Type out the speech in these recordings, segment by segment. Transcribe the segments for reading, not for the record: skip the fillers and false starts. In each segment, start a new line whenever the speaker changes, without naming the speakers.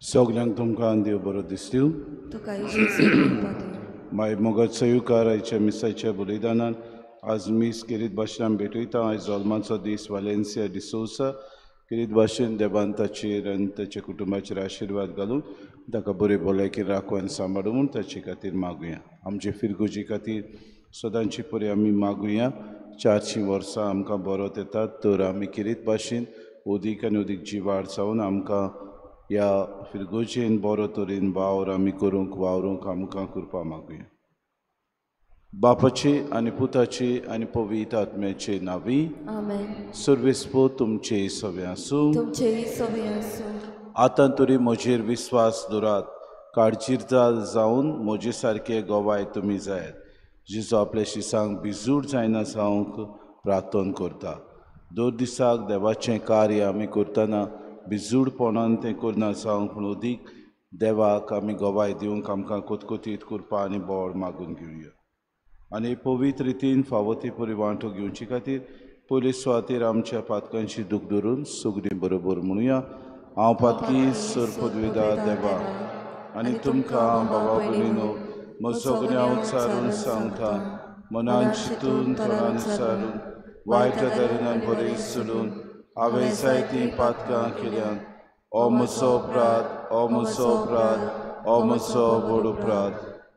सगळ्यांक तुमकां देव बरो दिसलो. माय मोगात सयुकाराच्या मिसाच्या बलिदानान आज मीस किरीत भाशेन भेटयता. आयज ओल्माचो दीस वालेन्सिया डिसोसा. किरीत भाशेन देवान ताचेर आनी ताच्या कुटुंबाचेर आशिर्वाद घालून ताका बरे भलायकी राखून सांबाळून ताचे खातीर मागुया. आमचे फिरगोजी खातीर सदांची परी आमी मागुया. 400 वर्सां आमकां बरोत येतात तर आमी किरीत भाशेन उदीक आनी उदीक जिवाड जावन आमकां ह्या फिरगोजेन बरो तरेन वावर आमी करूंक वावरूंक आमकां कृपा मागुया. बापाचे आनी पुताचे आनी पवित्र आत्म्याचे नांवी. सर्वेस्पो तुमचे सवे आसूं. आतां तरी म्हजेर विस्वास दवरात. काळजीरदार जावन म्हजे सारके गोवाय तुमी जायात. जेजू आपल्या शिसांक बिजूड जायना जावंक प्रार्थना करता. दर दिसाक देवाचें कार्य आमी करतना बिजूडपणान तें करना जावंक पूण उदीक देवाक आमी गोवाय दिवंक आमकां कोतकोतीत कृपा आनी बळ मागून घेवया. आनी पवित्र रितीन फावो ती परी वांटो घेवचे खातीर पयले सुवातेर आमच्या पातकांची दूख धरून सगळीं बरोबर म्हणुया. हांव पातकी सर पदवीदार देवा आनी तुमकां बाबा भयणीनो म्हजो गुन्यांव उच्चारून सांगता. मनान चिंतून तोंडान विचारून वायट दारिनान बरें सोडून हांवें जायतीं पातकां केल्यान. हो म्हजो अपराध, हो म्हजो अपराध, हो म्हजो व्हड अपराध.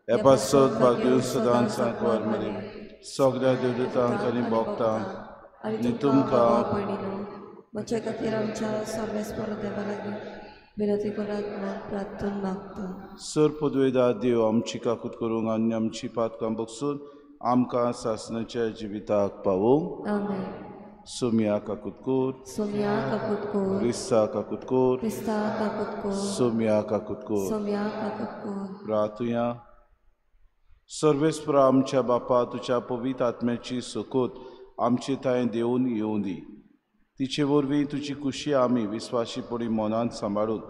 हे पासत भाग्यो सदांच सांकवार मेरेन सगळ्या देवदूतांक आनी भक्तांक आनी तुमकां
म्हजे खातीर आमच्या सर्वेस्पर देवा लागीं विनंती करात म्हणून प्रार्थना मागता.
सर पदवेदार देव आमची काकूट करूंक आनी आमची पातकां बगसून आमकां सासणाच्या जिविताक पावोवंक. सोमिया काकुतकोर,
सोमिया काकुतकोर,
क्रिस्ता काकुतकोर,
क्रिस्ता काकुतकोर,
सोमिया काकुतकोर.
सोमिया काकुतकोर.
प्रार्थुया. सर्वेस्पर आमच्या बापा तुज्या पवित्र आत्म्याची सोकोत आमचे थंय देवन येवं दी. तिचे वरवीं तुजी खुशी आमी विस्वाशीपणी मनांत सांबाळून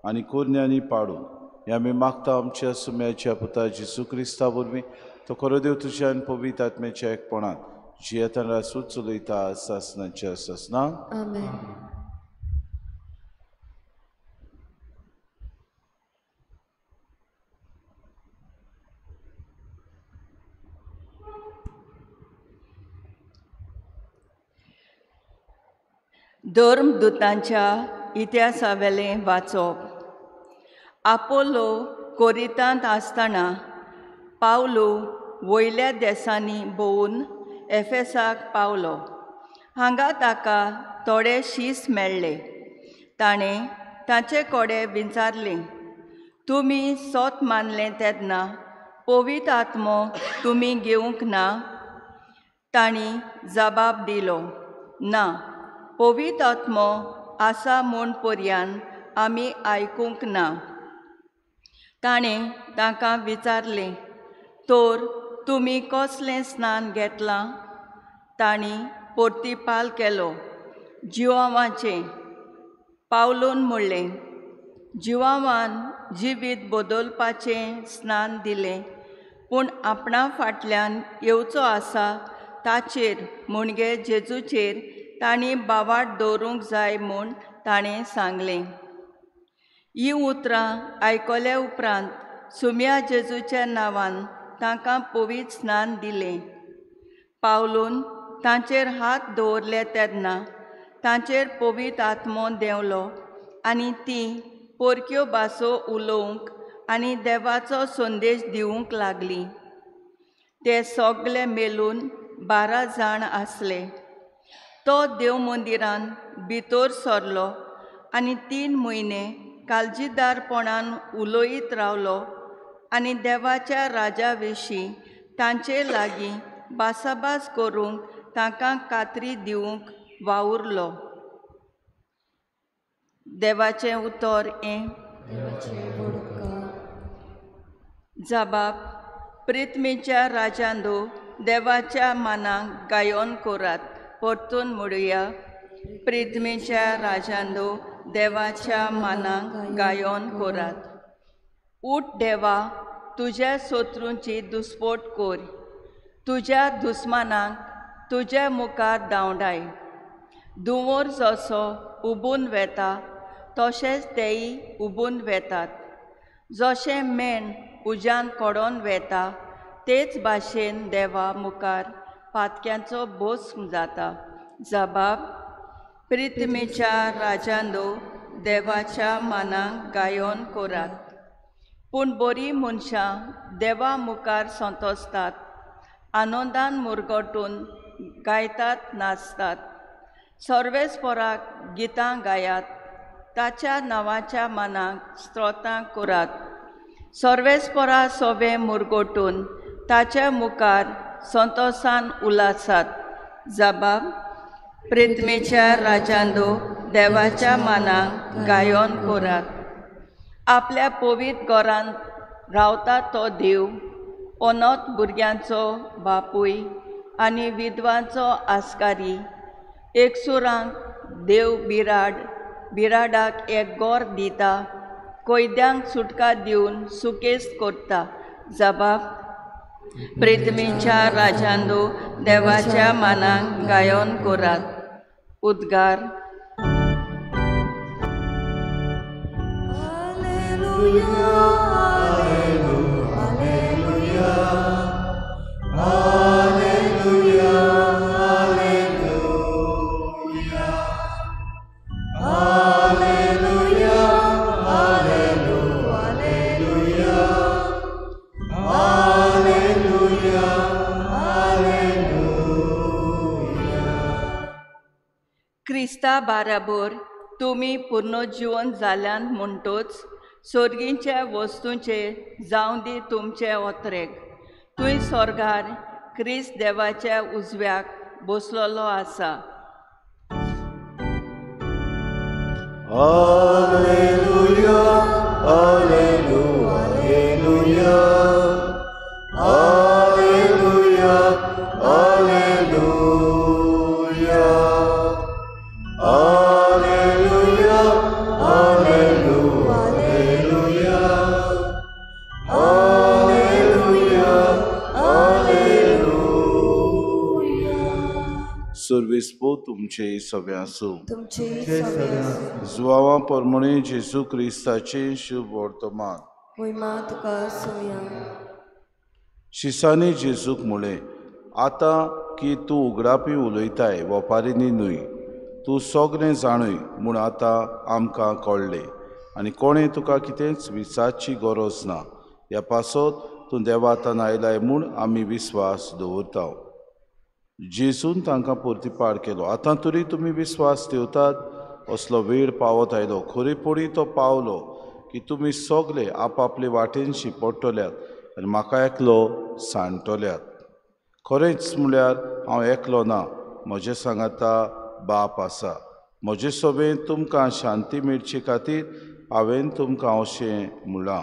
आनी कोरण्यांनी पाडून हे आमी मागता आमच्या सुम्याच्या पुता जेजू क्रिस्ता वरवीं. तो खरो देव तुज्यान पवित्र आत्म्याच्या एकपणान जियेतान रासूच चलयता सासणाच्या सासना.
धर्मदुतांच्या इतिहासावेलें वाचप. आपोलो कोरिंतांत आसतना पावलो वयल्या देसांनी भोंवून एफेसाक पावलो. हांगा ताका थोडे शीस मेळ्ळे. ताणें ताचे कोडे विचारलें, तुमी सोत मानलें तेन्ना पवित्र आत्मो तुमी घेवंक ना? तांणी जबाब दिलो, ना, पवित्र आत्मो आसा म्हूण पर्यान आमी आयकूंक ना. ताणें तांकां विचारलें, तर तुमी कसलें स्नान घेतलां? तांणी परतिपाल केलो, जिवांवाचें. पावलोन म्हणलें, जिवांवान जिवीत बदलपाचें स्नान दिलें, पूण आपणा फाटल्यान येवचो आसा ताचेर म्हणजे जेजूचेर तांणी बावाट दवरूंक जाय म्हूण ताणें सांगलें. ही उतरां आयकल्या उपरांत सुम्या जेजूच्या नांवान तांकां पवित्र स्नान दिलें. पावलून तांचेर हात दवरले तेन्ना तांचेर पवित्र आत्मो देंवलो आनी तीं परक्यो भासो उलोवंक आनी देवाचो संदेश दिवंक लागलीं. ते सगळे मेलून 12 जाण आसले. तो देव मंदिरांत भितर सरलो आनी 3 म्हयने काळजीदारपणान उलयत रावलो आनी देवाच्या राजा विशीं तांचे लागीं भासाभास करूंक तांकां खात्री दिवंक वावुरलो. देवाचें उतर हें. जबाब. प्रिथ्वीच्या राजांदो देवाच्या मानाक गायोन करात. परतून म्हणुया. प्रिथ्वीच्या राजांदो देवाच्या मानाक गायोन करात. उठ देवा, तुज्या शत्रूंची दुस्पट कर. तुज्या दुस्मानांक तुज्या मुखार धांवडाय. धुंवर जसो उबून वेता तशेंच तेय उबून वेतात. जशें मेण उज्यान कोडोन वेता तेच भाशेन देवा मुखार पातक्यांचो भस्म जाता. जबाब. प्रिथ्वीच्या राजांदो देवाच्या मानाक गायोन करात. पूण बरीं मनशां देवा मुखार संतोसतात, आनंदान मुरगटून गायतात, नाचतात. सर्वेस्पराक गितां गायात, ताच्या नांवाच्या मानाक स्तोत्रां करात. सर्वेस्परा सोबे मुरगटून ताच्या मुखार संतोसान उलासात. जबाब. प्रिथ्वीच्या राजांदो देवाच्या मानाक गायोन करात. आपल्या पवित्र घरांत रावता तो देव, अनाथ भुरग्यांचो बापूय आनी विधवांचो आस्कारी, एकसुरांक देव बिराडाक एक गोर दिता, कैद्यांक सुटका दिवन सुकेस्त करता. जबाब. प्रिथ्वीच्या राजांदो देवाच्या मानाक गायोन करात. उद्गार. क्रिस्ता बाराबर तुमी पुनर्जीवन जाल्यान म्हणटोच सर्गींच्या वस्तूंचे जावं दी तुमचे ओत्रेक. तुय स्वर्गार क्रिस्त देवाच्या उजव्याक बसलोलो आसा.
Alleluia, Alleluia, Alleluia, Alleluia, Alleluia, Alleluia, Alleluia, Alleluia, Alleluia. सर्वेस्पो तुमचे सगळे आसूं. जुवावा परमणे जेजू क्रिस्ताचे शुभ वर्तमान. शिसांनी जेजूक म्हळें, आतां की तूं उगडापी उलयताय ओपारींनी न्हय, तूं सगळें जाणय म्हूण आतां आमकां कळ्ळें आनी कोणें तुका कितेंच विचारची गरज ना. ह्या पासत तूं देवातान आयलाय म्हूण आमी विस्वास दवरता. जेजून तांकां परतीपाड केलो, आतां तरी तुमी विस्वास ठेवतात? असलो वेळ पावत आयलो, खरेपणी तो पावलो की तुमी सगळे आपआपले वाटेनशी पडटल्यात आनी म्हाका एकलो सांडटल्यात. खरेंच म्हळ्यार हांव एकलो ना, म्हजे सांगाता बाप आसा. म्हजे सोबेन तुमकां शांती मेळचे खातीर हांवें तुमकां अशें म्हळां.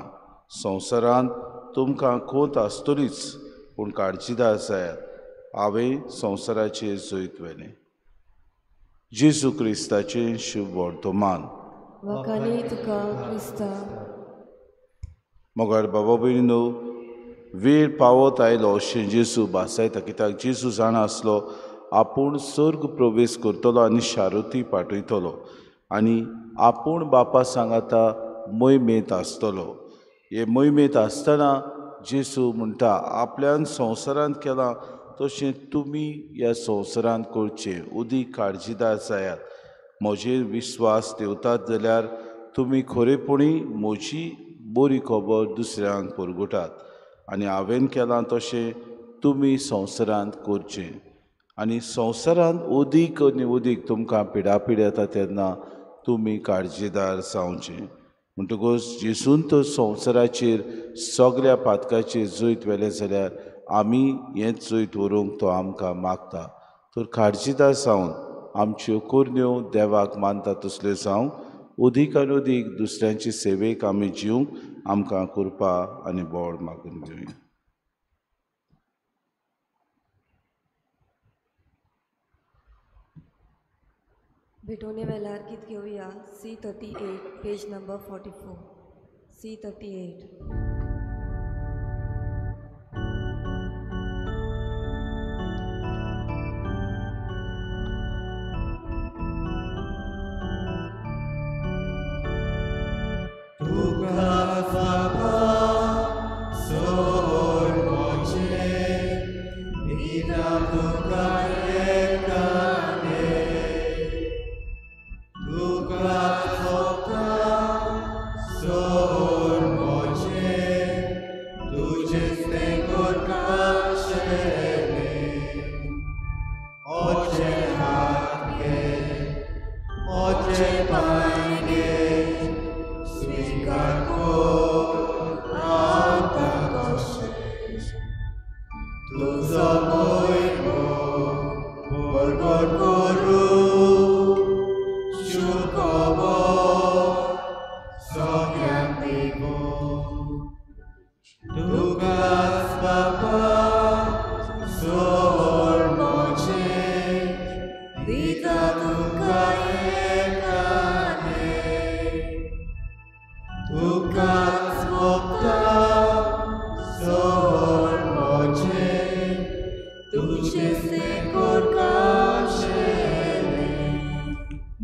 संवसारांत तुमकां खोंत आसतलीच, पूण काळजीदार जायात, हांवें संवसाराचेर जैत व्हेलें. जेजू क्रिस्ताचे शुभ वर्तमान. मोगार बाबा भयणीनो, वेळ पावत आयलो अशें जेजू भासायता, कित्याक जेजू जाणा आसलो आपूण स्वर्ग प्रवेश करतलो आनी शारुती पाठयतलो आनी आपूण बापा सांगाता मोहिमेंत आसतलो. हे मोहिमेंत आसतना जेजू म्हणटा आपल्यान संवसारांत केलां तशें तुमी ह्या संवसारांत करचें. उदीक काळजीदार जायात. म्हजेर विस्वास दवरतात जाल्यार तुमी खरेपणी म्हजी बरी खबर दुसऱ्यांक परगटात आनी हांवें केलां तशें तुमी संवसारांत करचें. आनी संवसारांत उदीक आनी उदीक तुमकां पिडापीड येता तेन्ना तुमी काळजीदार जावचें. म्हणटकूच जेजून तर संवसाराचेर सगळ्या पातकाचेर जैत व्हेलें जाल्यार आमी हेंच जैत व्हरूंक तो आमकां मागता. तर काळजीदार जावन आमच्यो कुरण्यो देवाक मानता तसल्यो जावं, उदीक आनी उदीक दुसऱ्यांचे सेवेक आमी जिवंक आमकां कृपा आनी बळ मागून घेवया.
भेटोवणे वेल्यार गीत घेवया C38 पेज नंबर 44. C38.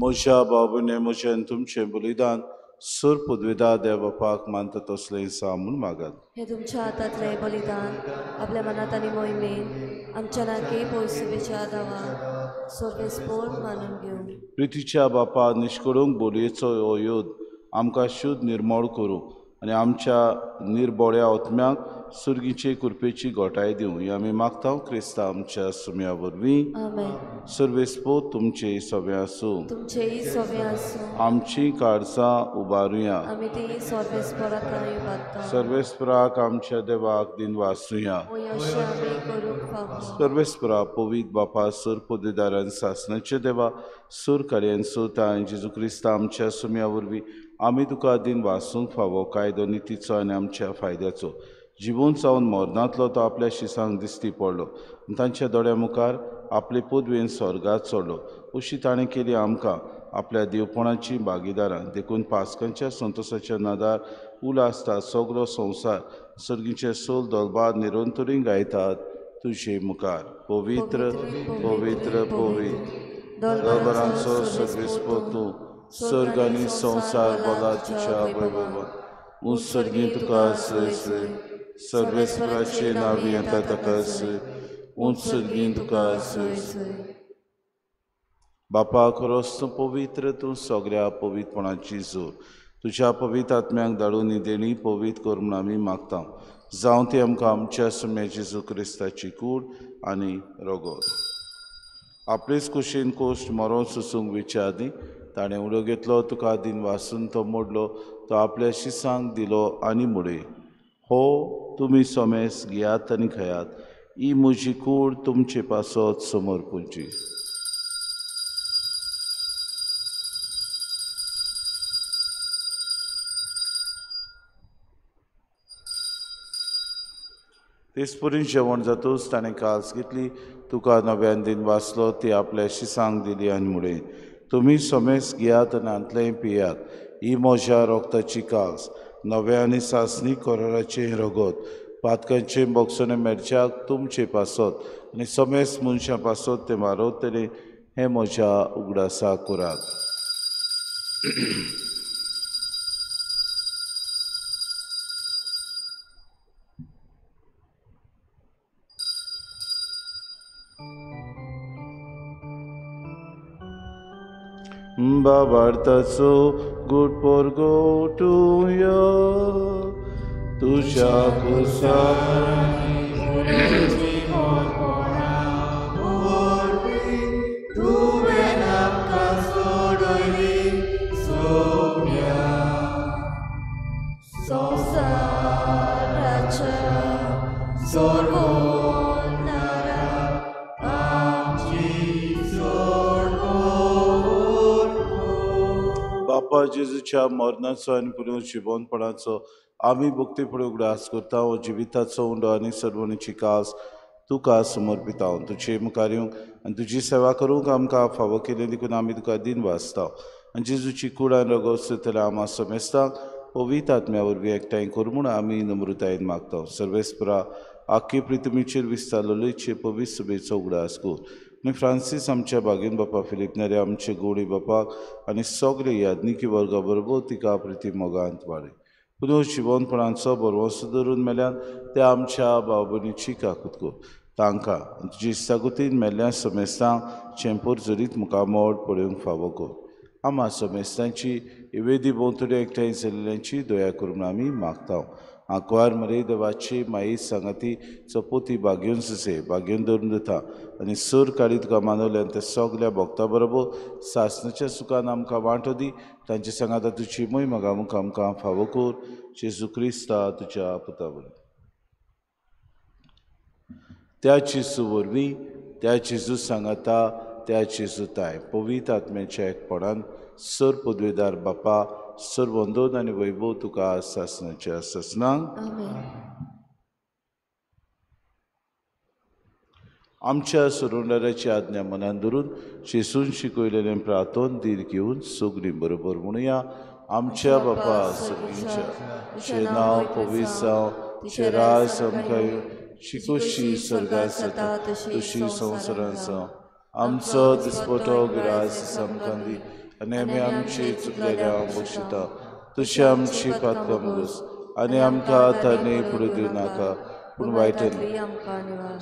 म्हज्या बाबूने म्हजें तुमचें बलिदान सुर पदवीदार देव बापाक मानता तसलें सा म्हूण मागात.
हे तुमच्या हातांतलें बलिदान आपल्या मनात आनी मोहिमेन आमच्या नाकी पयसुबेच्या दावा सर्वेस्पोर मानून घेवं.
प्रितीच्या बापा निश्कळूंक बोलयेचो हो योद आमकां शुद्ध निर्मळ करूं आनी आमच्या निर्बोळ्या आत्म्याक सुर्गीचे कृपेची घोटाय दिवं. ही आमी मागता क्रिस्ता आमच्या सुम्या वरवीं.
आमेन.
सर्वेस्पो तुमचे सवे आसूं.
तुमचेय सवे आसूं.
आमची काळजां उबारुया.
आमी ती सर्वेस्पराकाय उबारता.
सर्वेस्पराक आमच्या देवाक दिन वासूया.
अशें आमी करूंक फावो.
सर्वेस्परा पवित बापा सुर पदवीदारान सासणाचे देवा सुर कार्यान सोता जेजू क्रिस्ता आमच्या सुम्या वरवीं आमी तुका दिन वासूंक फावो कायदो नितीचो आनी आमच्या फायद्याचो. जिवून जावन मरणांतलो तो आपल्या शिसांक दिसती पडलो आनी तांच्या दोळ्या मुखार आपले पदवेन स्वर्गात चडलो. अशी ताणें केली आमकां आपल्या देवपणाची भागीदारां देखून पास्कांच्या संतोशाच्या नादार उलासता सगळो संवसार सर्गीचे सोल दोलबाद निरंतरी गायतात तुजे मुखार. पवित्र पवित्र पवित्र दोलबारांचो सर्वेस्पो तूं सर्ग आनी संवसार बोला तुज्या वैभवान. उत्सर्गी तुका सय सय सर्वेस्पराचे नांव येता ताका सय उत्सर्गी तुका सय सय. बापा खरोच तूं पवित्र, तूं सगळ्या पवित्रपणाची जोर. तुज्या पवित्र आत्म्याक धाडून देणी पवित्र कर म्हूण आमी मागता. जावं ती आमकां आमच्या सुम्या जेजू क्रिस्ताची कूड आनी रगत. आपलेच कुशीन कोश्ट मरोन सुसूंक विचारली ताणें उडो घेतलो तुका दिन वासून तो मोडलो तो आपल्या शिसांक दिलो आनी मुडे. हो तुमी सोमेस घेयात आनी खयात. ही म्हजी कूड तुमचे पासत समोर पुंजी. तेसपरीन जेवण जातूच ताणें काल्स घेतली तुका नव्यान दिन वाचलो ती आपल्या शिसांक दिली आनी मुडे. तुमी सोमेस घेयात आनी आंतलें पियात. ही म्हज्या रोगताची काल्स नव्या आनी सासणी कोराराचें रगत पातकांचे बोगसोने मेरच्याक तुमचे पासत आनी समेस मनशां पासत ते मारवतले हे म्हज्या उगडासा कुराक. बाबार्थाचो गुड पोरगो उठूया तुझ्या बापा जेजूच्या मरणाचो आनी पुनः जिवनपणाचो आमी भक्ती फुडें उगडास करता. हो जिविताचो उंडो आनी सर्वणीची कास तुका समर्पिता. तुजे मुखार येवंक आनी तुजी सेवा करूंक आमकां फावो केलें देखून आमी तुका दिन वाचता. आनी जेजूची कूड आनी रगत सुतल्या आमा समेस्तांक पवित्र आत्म्या वरवीं एकठांय कर म्हूण आमी नम्रतायेन मागता. सर्वेस्परा आख्खे पृथ्वीचेर विस्तारलेचे पवित्र सभेचो उगडास कर. आनी फ्रांसीस आमच्या बागेन बापा फिलीप नेरे आमचे गोडी बापाक आनी सगळे यादनिकी वर्गा बरोबर तिका प्रिती मोगांत वाडय. पुनः जिवनपणाचो बरवंसो धरून मेल्यान ते आमच्या भाव भयणीची काकूत कर. तांकां तुजी इस्तागुतीन मेल्ल्या समेस्तांक चेंपूर जरीत मुखामोड पळोवंक फावो कर. आमा समेस्तांची इवेदी भोंवतणी एकठांय जाल्ल्यांची दया करून आमी मागता. आंकवार मरे देवाची माई सांगाती चपोती बागेवन सुसे बागेवन धरून दिता आनी सर काडी तुका मानवल्यान ते सगल्या भक्तां बरोबर सासणाच्या सुखान आमकां वांटो दी. तांचे सांगाता तुजी मोय मोगामूक आमकां फावो कर. जेजू क्रिस्ता तुज्या पुता वरवीं त्या जेजू वरवीं त्या जेजू सांगाता त्या जेजू ताय पवित्र आत्म्याच्या एकपणान सर पदवेदार बापा सर वंदन आनी वैभव तुका सासणाच्या ससनांक आमच्या सुरुंडाराची आज्ञा मनान धरून जेजून शिकयलेलें प्रार्थन दीर घेवन सगळीं बरोबर म्हणुया. आमच्या बापा सगळींच्या नांव पवित्र जावं तुजें राज आमकां शिकोशी स्वर्गांत जाता तशी संवसारांत जावं. आमचो दिसपटो गिरास आमकां दी आनी आमी आमची चुकलेल्यांक बक्षिता. तशी आमची पातकां मुगोस आनी आमकां तारणे फुडें दिवं नाका पूण वायटांतली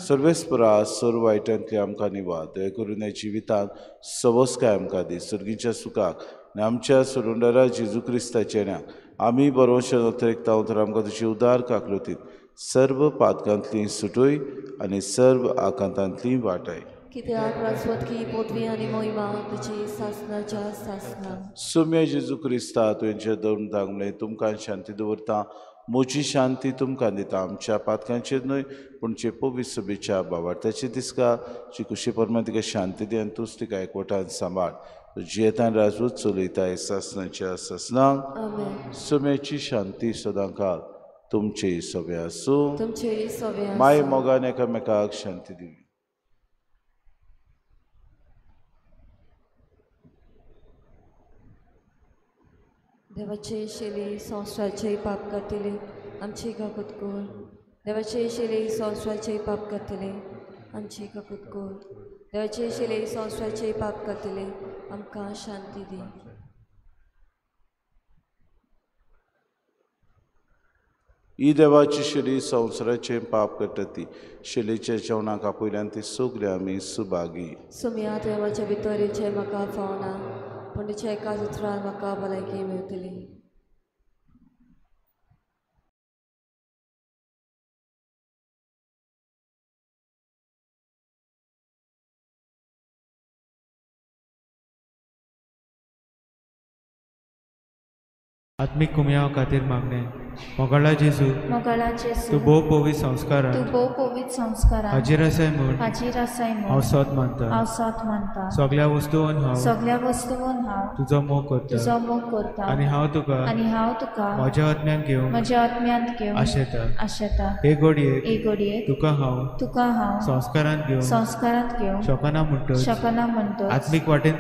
सर्वेस्परा सर वायटांतली आमकां निवाड. दया करून ह्या जिवितांत सवस्काय आमकां दी. सर्गीच्या सुखाक आनी आमच्या सुरुंडारा जेजू क्रिस्ताचेऱ्यांक आमी बरोवशें नोतरेकता तर आमकां तुजी उदार काकलुतीन सर्व पातकांतली सुटोय आनी सर्व आकांतांतली वाटाय.
कित्याक राजवतकी पदवी आनी मोहिमा तुजी सासणाच्या सासनां.
सुम्य जेजू क्रिस्ता तुवेंच्या दवरून दांगले तुमकां शांती दवरता. म्हजी शांती तुमकां दिता. आमच्या पातकांचेर न्हय पूण जे पवित्र सभेच्या भावार्थाचे दिसका जी खुशी परमा तिका शांती दी आनी तूंच तिका एकवटान सांबाळ. जियेतान राजवत चलयताय सासणाच्या सासनांक. सुम्याची शांती सदां काळ तुमचे सवे आसूं. माय मोगान एकामेकाक शांती दिवी.
देवाचे शेली संवसाराचे पाप करतले आमची काकूत कर. देवाचे शेली संवसाराचे पाप करतले आमची काकूत कर. देवाचे शेली संवसाराचे पाप करतले आमकां शांती दी.
ही देवाची शेली संवसाराचे पाप करता ती शेलीच्या जेवणाक आपयल्यान ती सगळे आमी सुभागी.
सुम्या देवाच्या भितरीचे म्हाका फावना पूण तुज्या एकाच उतरान म्हाका भलायकी मेळटली.
आत्मिक कुमया खातीर मागणे. मोगाळा जेजू तूं भोव पवित्र संस्कारान हाजीर आसाय म्हूण हांव सत मानता. सगळ्या वस्तूंवन हांव तुजो मोग करता आनी हांव तुका म्हज्या आत्म्यान घेवन आशेता. हे घडयेक तुका हांव संस्कारांत घेवन शकना म्हणटच आत्मीक वाटेन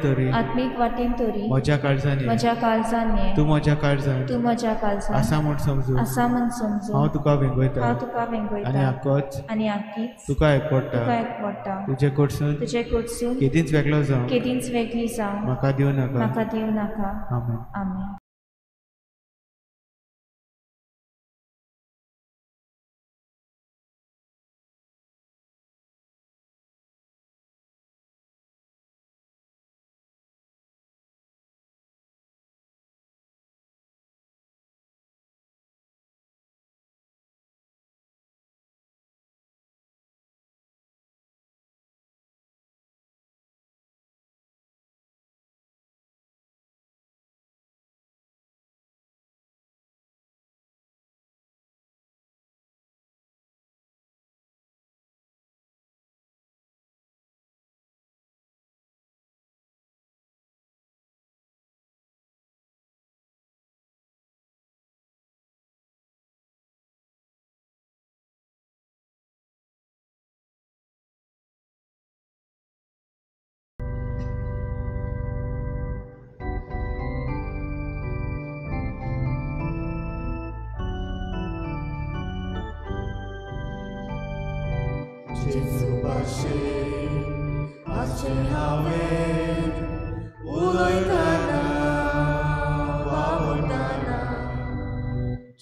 तरी म्हज्या काळजांनी तूं म्हज्या काळजांत आसा म्हूण समजू हांव तुका वेंगयता आनी आकोच तुका एकपडटा तुजे कडसून केदींच वेगळो जावं म्हाका दिवं नाका आमेन.
Jesu bashe ache haven uloitana vavutana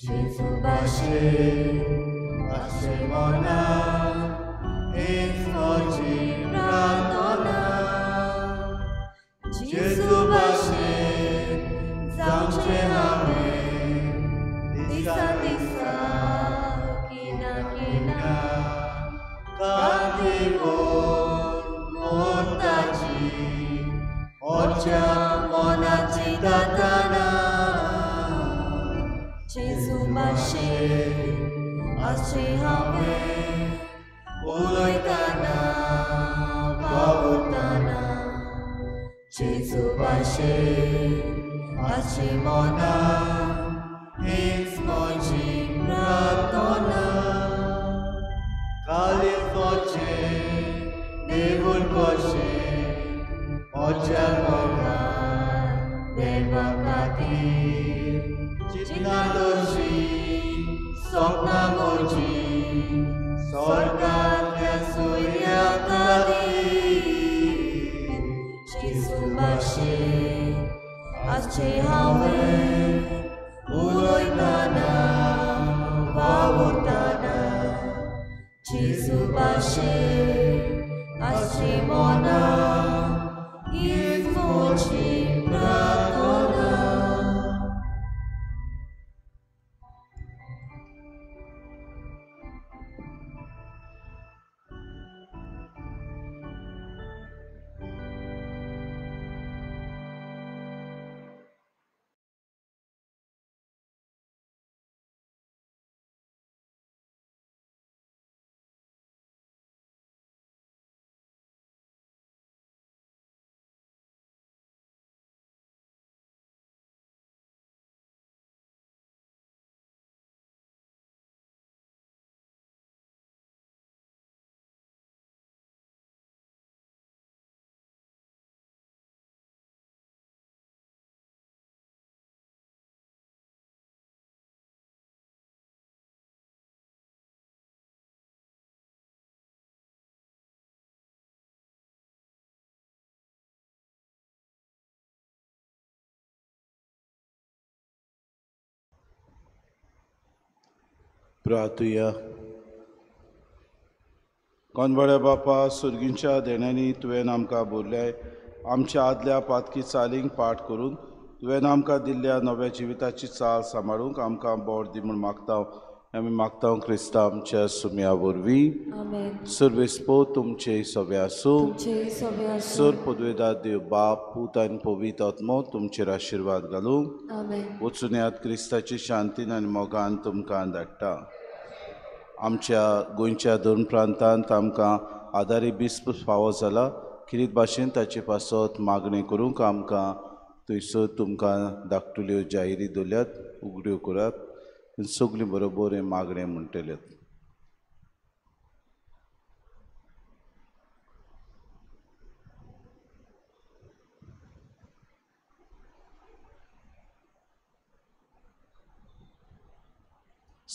Jesu bashe ache mona escochi pratona Jesu bashe zamche haven disa disa kina kina Kativon mortaci, ocia monaci datana. Jesu bashe, asce haven, uloitana, vavutana. Jesu bashe, asce mona, escoci pratona. Kali soche, devul koshe, ocha moga, deva kati, chitna doshi, sopna mochi, sorgat surya kati. Jesu bashe, asche haven, uloitana, vavutana. Jesu bashe, asce mona, iscoci pratona.
प्रार्थुया. कोनबळ्या बापा, सुर्गींच्या देण्यांनी तुवें आमकां भरल्याय आमच्या आदल्या पातकी चालींक पाठ करून तुवें आमकां दिल्ल्या नव्या जिविताची चाल सांबाळूंक आमकां बोर दी म्हूण मागता. आमी मागता क्रिस्ता आमच्या सुम्या वरवीं. सर्वेस्पो तुमचे सवे आसूं. सर पदवेदार देव बाप, पूत आनी पवित्र आत्मो तुमचेर आशिर्वाद घालूं. वचून येयात क्रिस्ताची शांतीन आनी मोगान तुमकां धाडटा. आमच्या गोंयच्या दोन प्रांतांत आमकां आदारी बिस्प फावो जाला. किरीत भाशेन ताचे पासत मागणी करूंक आमकां थंयसर तुमकां धाकटुल्यो जाहिरी दवरल्यात, उगड्यो करात. सगलीं बरोबर हे मागणें म्हणटल्यात.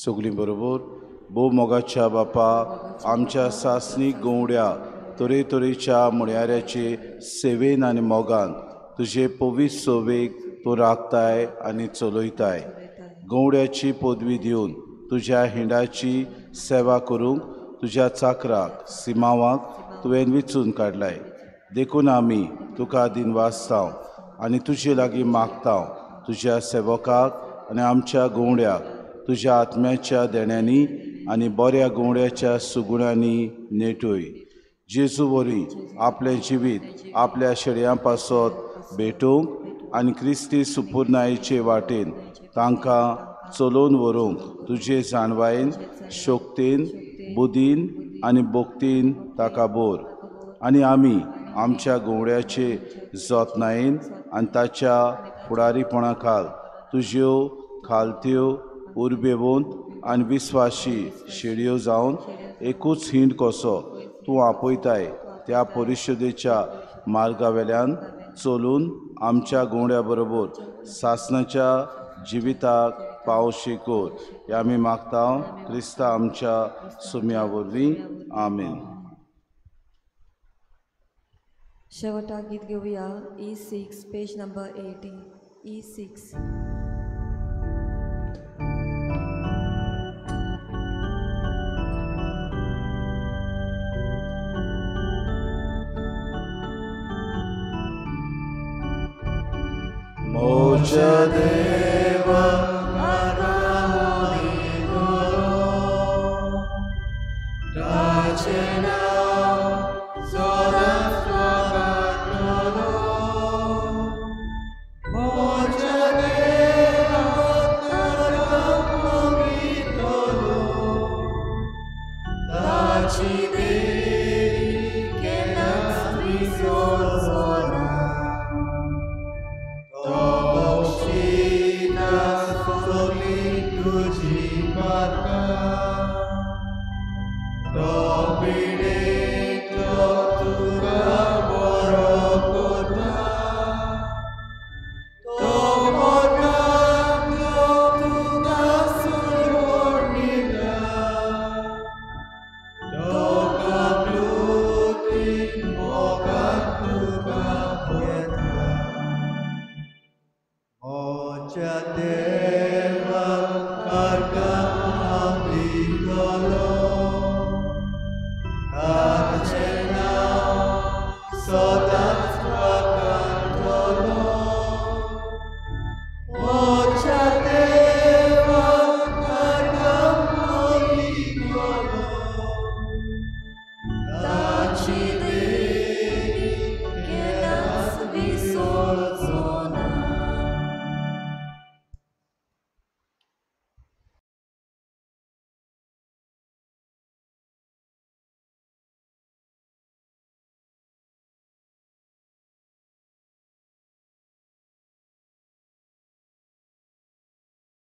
सगलीं बरोबर भोव मोगाच्या बापा आमच्या सासणीक गोवड्या तरेतरेच्या मुण्याऱ्याचे सेवेन आनी मोगान तुजे पवित्र सोवेक तूं राखताय आनी चलयताय. गोवड्याची पदवी दिवन तुज्या हिंडाची सेवा करूंक तुज्या चाकराक सिमावाक तुवें विचून काडलाय. देखून आमी तुका दिनवासतांव आनी तुजे लागीं मागतांव तुज्या सेवकाक आनी आमच्या गोवड्याक तुज्या आत्म्याच्या देण्यांनी आनी बऱ्या गोवड्याच्या सुगुणांनी नेटूय. जेजू वरी आपलें जिवीत आपल्या शेड्यां पासत भेटूंक आनी क्रिस्ती सुपुर्णायेचे वाटेन तांकां चलोवन व्हरूंक तुजे जाणवायेन शोक्तीन बुदीन आनी भोक्तीन ताका बोर. आनी आमी आमच्या गोवड्याचे जतनायेन आनी ताच्या फुडारीपणा खाल तुज्यो खालत्यो उर्बेवंत आनी विस्वाशी शेडयो जावन एकूच हिंड कसो तूं आपयताय त्या परिशदेच्या मार्गावेल्यान चलून आमच्या गोवड्या बरोबर सासणाच्या जिविताक पावशी कोर. हे आमी मागतांव क्रिस्ता आमच्या सुम्या वरवीं. आमेन.
शेवटा गीत घेऊया E6 पेज नंबर 80. E6.
मोच्या देवा
She